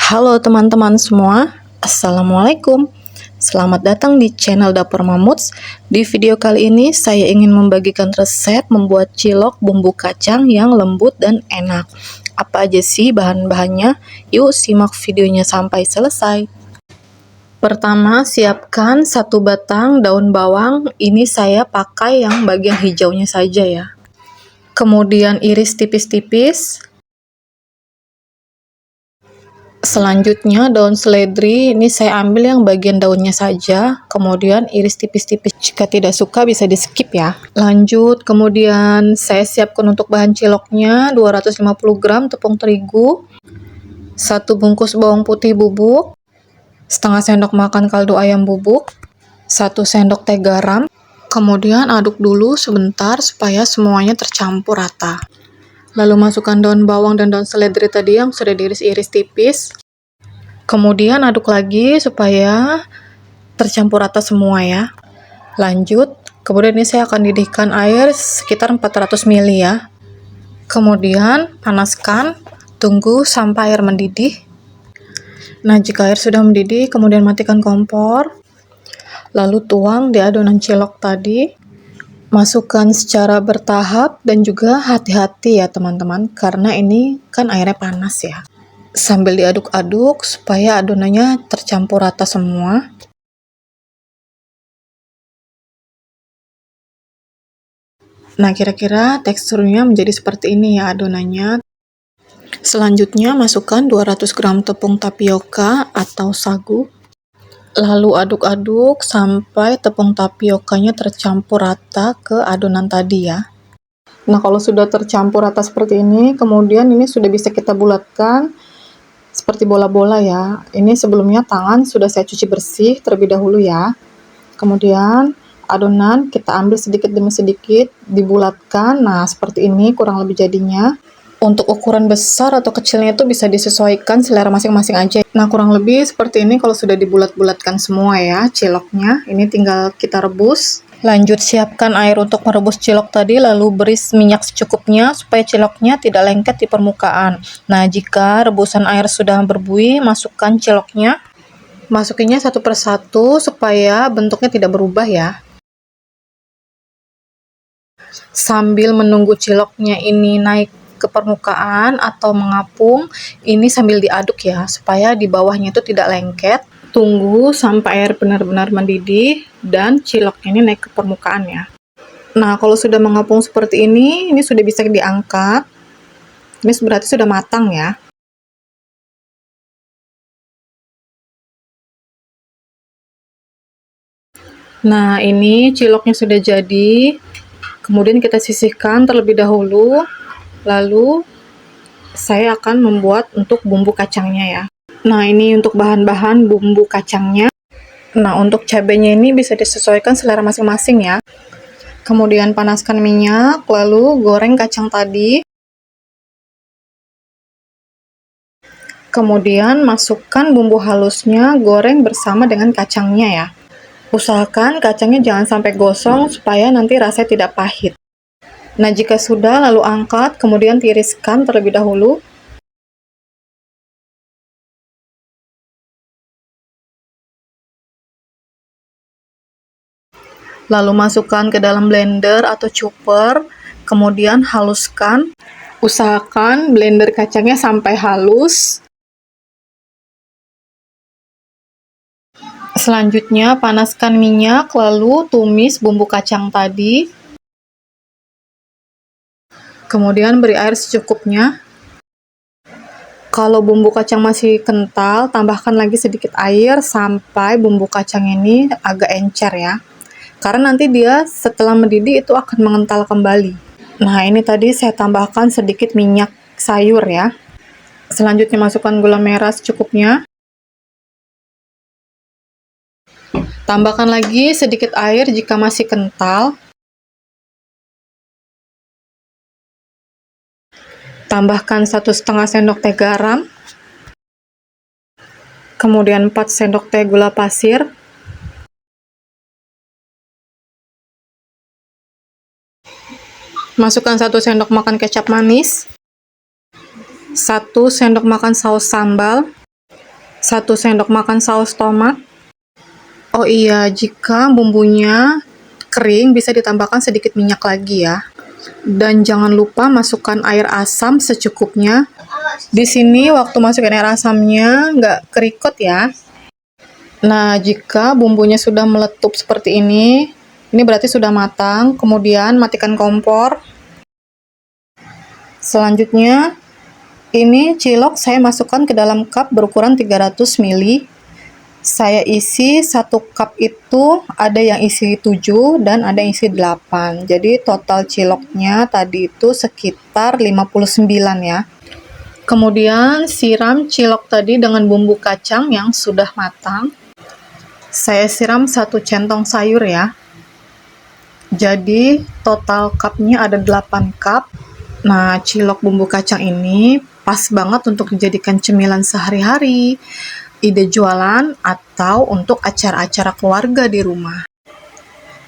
Halo teman-teman semua, Assalamualaikum. Selamat datang di channel Dapur Mamuts. Di video kali ini saya ingin membagikan resep membuat cilok bumbu kacang yang lembut dan enak. Apa aja sih bahan-bahannya? Yuk simak videonya sampai selesai. Pertama, siapkan 1 batang daun bawang. Ini saya pakai yang bagian hijaunya saja ya. Kemudian iris tipis-tipis. Selanjutnya daun seledri, ini saya ambil yang bagian daunnya saja, kemudian iris tipis-tipis. Jika tidak suka bisa di skip ya. Lanjut, kemudian saya siapkan untuk bahan ciloknya 250 gram tepung terigu, 1 bungkus bawang putih bubuk, setengah sendok makan kaldu ayam bubuk, 1 sendok teh garam. Kemudian aduk dulu sebentar supaya semuanya tercampur rata. Lalu masukkan daun bawang dan daun seledri tadi yang sudah diiris-iris tipis. Kemudian aduk lagi supaya tercampur rata semua ya. Lanjut, kemudian ini saya akan didihkan air sekitar 400 ml ya. Kemudian panaskan, tunggu sampai air mendidih. Nah, jika air sudah mendidih, kemudian matikan kompor. Lalu tuang di adonan cilok tadi. Masukkan secara bertahap dan juga hati-hati ya teman-teman, karena ini kan airnya panas ya. Sambil diaduk-aduk supaya adonannya tercampur rata semua. Nah, kira-kira teksturnya menjadi seperti ini ya adonannya. Selanjutnya masukkan 200 gram tepung tapioka atau sagu. Lalu aduk-aduk sampai tepung tapiokanya tercampur rata ke adonan tadi ya. Nah, kalau sudah tercampur rata seperti ini, kemudian ini sudah bisa kita bulatkan seperti bola-bola ya. Ini sebelumnya tangan sudah saya cuci bersih terlebih dahulu ya. Kemudian adonan kita ambil sedikit demi sedikit, dibulatkan. Nah, seperti ini kurang lebih jadinya. Untuk ukuran besar atau kecilnya itu bisa disesuaikan selera masing-masing aja. Nah, kurang lebih seperti ini kalau sudah dibulat-bulatkan semua ya ciloknya. Ini tinggal kita rebus. Lanjut siapkan air untuk merebus cilok tadi, lalu beri minyak secukupnya supaya ciloknya tidak lengket di permukaan. Nah, jika rebusan air sudah berbuih, masukkan ciloknya. Masukinnya satu persatu supaya bentuknya tidak berubah ya. Sambil menunggu ciloknya ini naik ke permukaan atau mengapung, ini sambil diaduk ya, supaya di bawahnya itu tidak lengket. Tunggu sampai air benar-benar mendidih dan ciloknya ini naik ke permukaan ya. Nah, kalau sudah mengapung seperti ini sudah bisa diangkat. Ini berarti sudah matang ya. Nah, ini ciloknya sudah jadi. Kemudian kita sisihkan terlebih dahulu. Lalu saya akan membuat untuk bumbu kacangnya ya. Nah, ini untuk bahan-bahan bumbu kacangnya. Nah, untuk cabenya ini bisa disesuaikan selera masing-masing ya. Kemudian panaskan minyak, lalu goreng kacang tadi. Kemudian masukkan bumbu halusnya, goreng bersama dengan kacangnya ya. Usahakan kacangnya jangan sampai gosong supaya nanti rasanya tidak pahit. Nah, jika sudah, lalu angkat, kemudian tiriskan terlebih dahulu. Lalu masukkan ke dalam blender atau chopper, kemudian haluskan. Usahakan blender kacangnya sampai halus. Selanjutnya panaskan minyak, lalu tumis bumbu kacang tadi. Kemudian beri air secukupnya. Kalau bumbu kacang masih kental, tambahkan lagi sedikit air sampai bumbu kacang ini agak encer ya. Karena nanti dia setelah mendidih itu akan mengental kembali. Nah, ini tadi saya tambahkan sedikit minyak sayur ya. Selanjutnya masukkan gula merah secukupnya. Tambahkan lagi sedikit air jika masih kental. Tambahkan 1,5 sendok teh garam. Kemudian 4 sendok teh gula pasir. Masukkan 1 sendok makan kecap manis. 1 sendok makan saus sambal. 1 sendok makan saus tomat. Oh iya, jika bumbunya kering bisa ditambahkan sedikit minyak lagi ya. Dan jangan lupa masukkan air asam secukupnya. Di sini waktu masukin air asamnya nggak kerikot ya. Nah, jika bumbunya sudah meletup seperti ini berarti sudah matang. Kemudian matikan kompor. Selanjutnya, ini cilok saya masukkan ke dalam cup berukuran 300 ml. Saya isi 1 cup itu ada yang isi 7 dan ada yang isi 8. Jadi total ciloknya tadi itu sekitar 59 ya. Kemudian siram cilok tadi dengan bumbu kacang yang sudah matang. Saya siram 1 centong sayur ya. Jadi total cupnya ada 8 cup. Nah, cilok bumbu kacang ini pas banget untuk dijadikan cemilan sehari-hari, ide jualan, atau untuk acara-acara keluarga di rumah.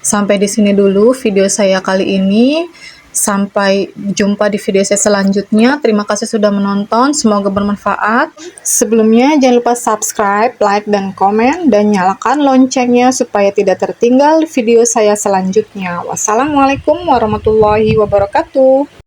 Sampai di sini dulu video saya kali ini. Sampai jumpa di video saya selanjutnya. Terima kasih sudah menonton, semoga bermanfaat. Sebelumnya jangan lupa subscribe, like, dan komen, dan nyalakan loncengnya supaya tidak tertinggal video saya selanjutnya. Wassalamualaikum warahmatullahi wabarakatuh.